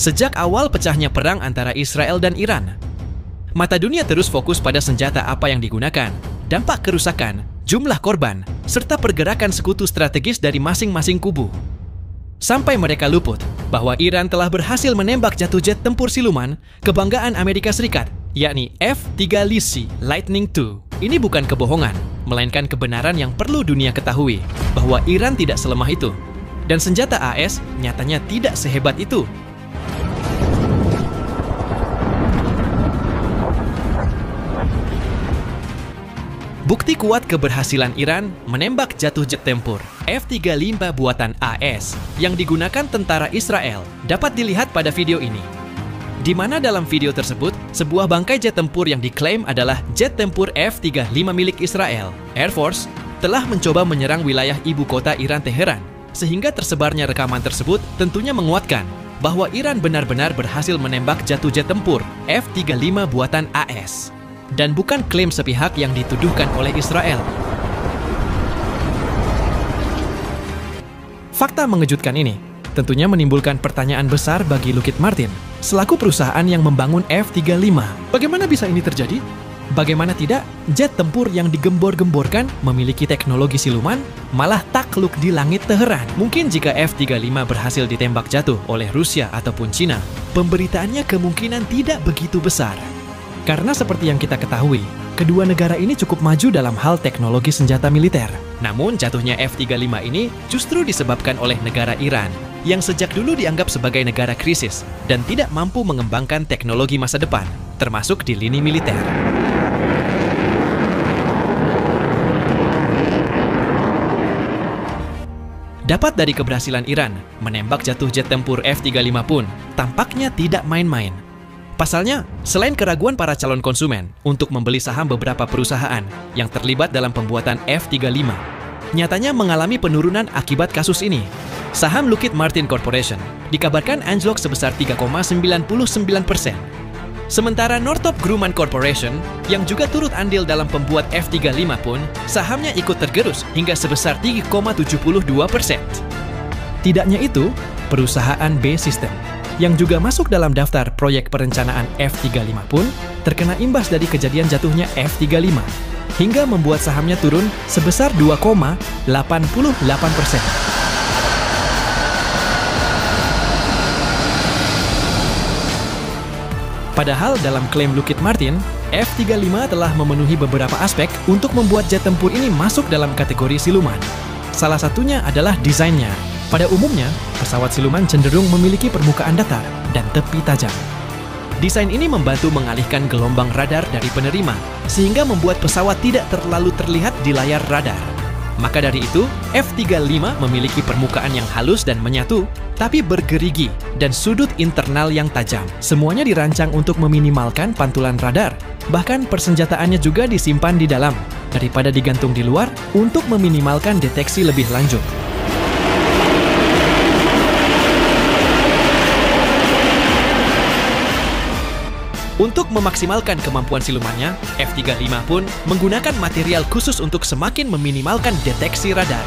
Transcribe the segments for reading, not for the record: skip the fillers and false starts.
Sejak awal pecahnya perang antara Israel dan Iran, mata dunia terus fokus pada senjata apa yang digunakan, dampak kerusakan, jumlah korban, serta pergerakan sekutu strategis dari masing-masing kubu. Sampai mereka luput bahwa Iran telah berhasil menembak jatuh jet tempur siluman kebanggaan Amerika Serikat, yakni F-3 Lightning II. Ini bukan kebohongan, melainkan kebenaran yang perlu dunia ketahui, bahwa Iran tidak selemah itu. Dan senjata AS nyatanya tidak sehebat itu. Bukti kuat keberhasilan Iran menembak jatuh jet tempur F-35 buatan AS yang digunakan tentara Israel dapat dilihat pada video ini. Di mana dalam video tersebut, sebuah bangkai jet tempur yang diklaim adalah jet tempur F-35 milik Israel, Air Force, telah mencoba menyerang wilayah ibu kota Iran, Teheran. Sehingga tersebarnya rekaman tersebut tentunya menguatkan bahwa Iran benar-benar berhasil menembak jatuh jet tempur F-35 buatan AS. Dan bukan klaim sepihak yang dituduhkan oleh Israel. Fakta mengejutkan ini tentunya menimbulkan pertanyaan besar bagi Lockheed Martin selaku perusahaan yang membangun F-35. Bagaimana bisa ini terjadi? Bagaimana tidak, jet tempur yang digembor-gemborkan memiliki teknologi siluman malah takluk di langit Teheran. Mungkin jika F-35 berhasil ditembak jatuh oleh Rusia ataupun Cina, pemberitaannya kemungkinan tidak begitu besar. Karena seperti yang kita ketahui, kedua negara ini cukup maju dalam hal teknologi senjata militer. Namun jatuhnya F-35 ini justru disebabkan oleh negara Iran, yang sejak dulu dianggap sebagai negara krisis dan tidak mampu mengembangkan teknologi masa depan, termasuk di lini militer. Dapat dari keberhasilan Iran menembak jatuh jet tempur F-35 pun tampaknya tidak main-main. Pasalnya, selain keraguan para calon konsumen untuk membeli saham beberapa perusahaan yang terlibat dalam pembuatan F-35, nyatanya mengalami penurunan akibat kasus ini. Saham Lockheed Martin Corporation dikabarkan anjlok sebesar 3,99%. Sementara Northrop Grumman Corporation, yang juga turut andil dalam pembuat F-35 pun, sahamnya ikut tergerus hingga sebesar 3,72%. Tidaknya itu, perusahaan B-System yang juga masuk dalam daftar proyek perencanaan F-35 pun terkena imbas dari kejadian jatuhnya F-35 hingga membuat sahamnya turun sebesar 2,88%. Padahal dalam klaim Lockheed Martin, F-35 telah memenuhi beberapa aspek untuk membuat jet tempur ini masuk dalam kategori siluman. Salah satunya adalah desainnya. Pada umumnya, pesawat siluman cenderung memiliki permukaan datar dan tepi tajam. Desain ini membantu mengalihkan gelombang radar dari penerima, sehingga membuat pesawat tidak terlalu terlihat di layar radar. Maka dari itu, F-35 memiliki permukaan yang halus dan menyatu, tapi bergerigi dan sudut internal yang tajam. Semuanya dirancang untuk meminimalkan pantulan radar, bahkan persenjataannya juga disimpan di dalam, daripada digantung di luar untuk meminimalkan deteksi lebih lanjut. Untuk memaksimalkan kemampuan silumannya, F-35 pun menggunakan material khusus untuk semakin meminimalkan deteksi radar.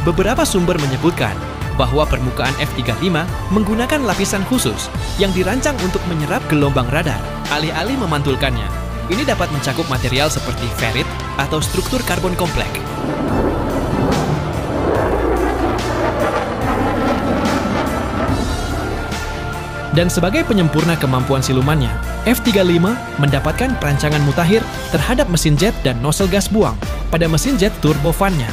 Beberapa sumber menyebutkan bahwa permukaan F-35 menggunakan lapisan khusus yang dirancang untuk menyerap gelombang radar, alih-alih memantulkannya. Ini dapat mencakup material seperti ferrit atau struktur karbon kompleks. Dan sebagai penyempurna kemampuan silumannya, F-35 mendapatkan perancangan mutakhir terhadap mesin jet dan nozzle gas buang pada mesin jet turbofan-nya.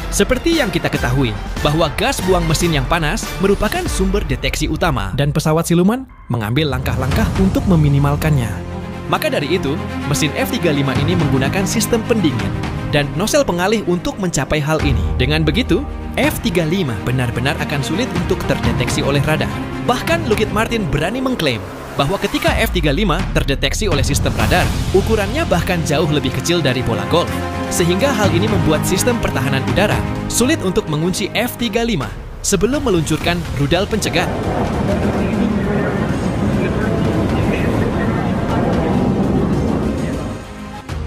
Seperti yang kita ketahui, bahwa gas buang mesin yang panas merupakan sumber deteksi utama dan pesawat siluman mengambil langkah-langkah untuk meminimalkannya. Maka dari itu, mesin F-35 ini menggunakan sistem pendingin dan nozzle pengalih untuk mencapai hal ini. Dengan begitu, F-35 benar-benar akan sulit untuk terdeteksi oleh radar. Bahkan Lockheed Martin berani mengklaim bahwa ketika F-35 terdeteksi oleh sistem radar, ukurannya bahkan jauh lebih kecil dari bola golf. Sehingga hal ini membuat sistem pertahanan udara sulit untuk mengunci F-35 sebelum meluncurkan rudal pencegat.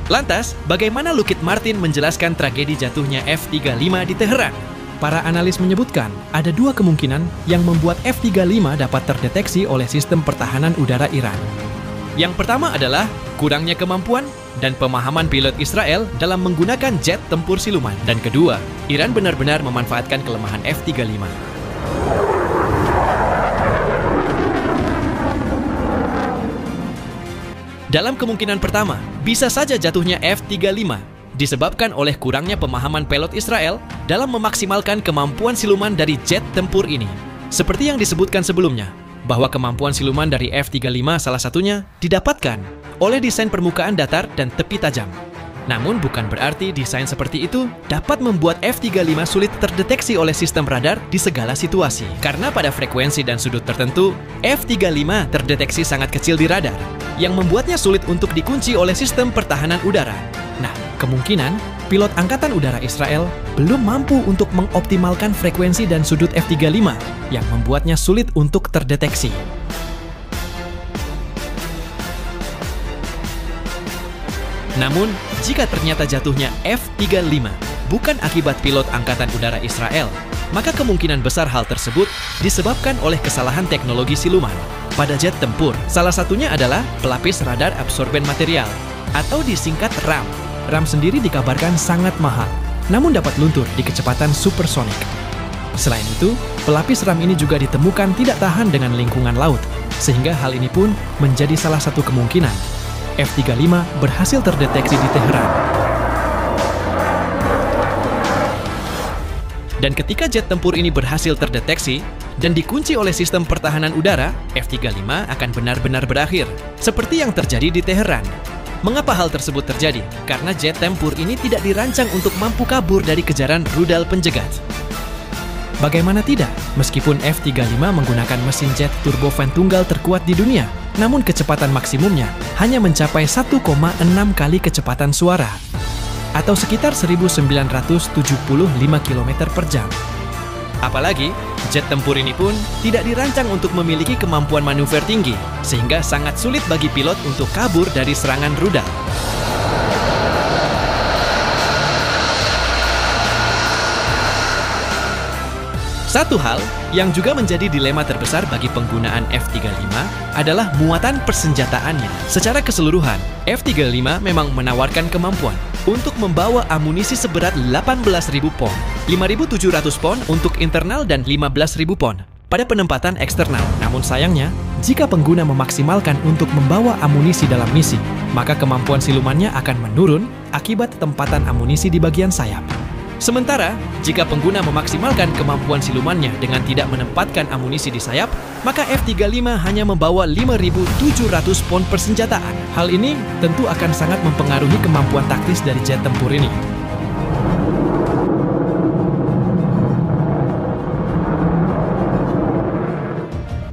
Lantas, bagaimana Lockheed Martin menjelaskan tragedi jatuhnya F-35 di Teheran? Para analis menyebutkan ada dua kemungkinan yang membuat F-35 dapat terdeteksi oleh sistem pertahanan udara Iran. Yang pertama adalah kurangnya kemampuan dan pemahaman pilot Israel dalam menggunakan jet tempur siluman. Dan kedua, Iran benar-benar memanfaatkan kelemahan F-35. Dalam kemungkinan pertama, bisa saja jatuhnya F-35 disebabkan oleh kurangnya pemahaman pilot Israel dalam memaksimalkan kemampuan siluman dari jet tempur ini. Seperti yang disebutkan sebelumnya, bahwa kemampuan siluman dari F-35 salah satunya didapatkan oleh desain permukaan datar dan tepi tajam. Namun bukan berarti desain seperti itu dapat membuat F-35 sulit terdeteksi oleh sistem radar di segala situasi. Karena pada frekuensi dan sudut tertentu, F-35 terdeteksi sangat kecil di radar, yang membuatnya sulit untuk dikunci oleh sistem pertahanan udara. Nah, kemungkinan pilot Angkatan Udara Israel belum mampu untuk mengoptimalkan frekuensi dan sudut F-35 yang membuatnya sulit untuk terdeteksi. Namun, jika ternyata jatuhnya F-35 bukan akibat pilot Angkatan Udara Israel, maka kemungkinan besar hal tersebut disebabkan oleh kesalahan teknologi siluman pada jet tempur. Salah satunya adalah pelapis radar absorben material, atau disingkat RAM. RAM sendiri dikabarkan sangat mahal, namun dapat luntur di kecepatan supersonik. Selain itu, pelapis RAM ini juga ditemukan tidak tahan dengan lingkungan laut, sehingga hal ini pun menjadi salah satu kemungkinan F-35 berhasil terdeteksi di Teheran. Dan ketika jet tempur ini berhasil terdeteksi dan dikunci oleh sistem pertahanan udara, F-35 akan benar-benar berakhir, seperti yang terjadi di Teheran. Mengapa hal tersebut terjadi? Karena jet tempur ini tidak dirancang untuk mampu kabur dari kejaran rudal penjegat. Bagaimana tidak, meskipun F-35 menggunakan mesin jet turbofan tunggal terkuat di dunia, namun kecepatan maksimumnya hanya mencapai 1,6 kali kecepatan suara, atau sekitar 1975 km per jam. Apalagi, jet tempur ini pun tidak dirancang untuk memiliki kemampuan manuver tinggi, sehingga sangat sulit bagi pilot untuk kabur dari serangan rudal. Satu hal yang juga menjadi dilema terbesar bagi penggunaan F-35 adalah muatan persenjataannya. Secara keseluruhan, F-35 memang menawarkan kemampuan untuk membawa amunisi seberat 18.000 pon, 5.700 pon untuk internal dan 15.000 pon pada penempatan eksternal. Namun sayangnya, jika pengguna memaksimalkan untuk membawa amunisi dalam misi, maka kemampuan silumannya akan menurun akibat tempatan amunisi di bagian sayap. Sementara, jika pengguna memaksimalkan kemampuan silumannya dengan tidak menempatkan amunisi di sayap, maka F-35 hanya membawa 5.700 pon persenjataan. Hal ini tentu akan sangat mempengaruhi kemampuan taktis dari jet tempur ini.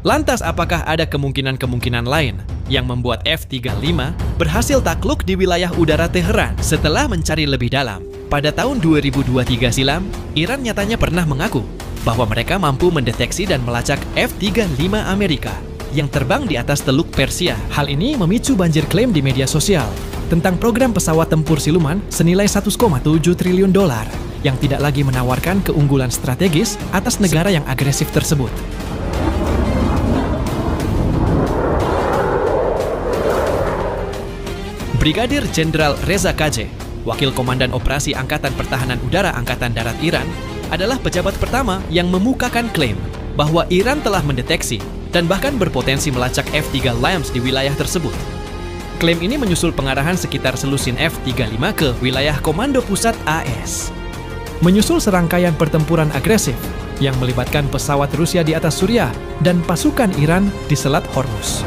Lantas, apakah ada kemungkinan-kemungkinan lain yang membuat F-35 berhasil takluk di wilayah udara Teheran setelah mencari lebih dalam? Pada tahun 2023 silam, Iran nyatanya pernah mengaku bahwa mereka mampu mendeteksi dan melacak F-35 Amerika yang terbang di atas Teluk Persia. Hal ini memicu banjir klaim di media sosial tentang program pesawat tempur siluman senilai 1,7 triliun dolar yang tidak lagi menawarkan keunggulan strategis atas negara yang agresif tersebut. Brigadir Jenderal Reza Kajeh, Wakil Komandan Operasi Angkatan Pertahanan Udara Angkatan Darat Iran, adalah pejabat pertama yang memukakan klaim bahwa Iran telah mendeteksi dan bahkan berpotensi melacak F-3 LAMS di wilayah tersebut. Klaim ini menyusul pengarahan sekitar selusin F-35 ke wilayah Komando Pusat AS. Menyusul serangkaian pertempuran agresif yang melibatkan pesawat Rusia di atas Suriah dan pasukan Iran di Selat Hormuz.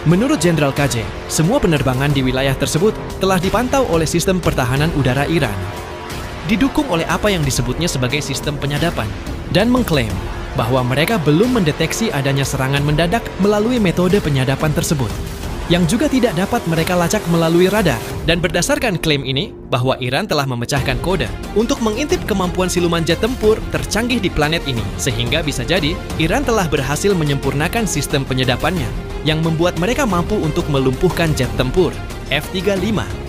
Menurut Jenderal Kajeh, semua penerbangan di wilayah tersebut telah dipantau oleh sistem pertahanan udara Iran, didukung oleh apa yang disebutnya sebagai sistem penyadapan, dan mengklaim bahwa mereka belum mendeteksi adanya serangan mendadak melalui metode penyadapan tersebut, yang juga tidak dapat mereka lacak melalui radar. Dan berdasarkan klaim ini, bahwa Iran telah memecahkan kode untuk mengintip kemampuan siluman jet tempur tercanggih di planet ini, sehingga bisa jadi Iran telah berhasil menyempurnakan sistem penyadapannya yang membuat mereka mampu untuk melumpuhkan jet tempur F35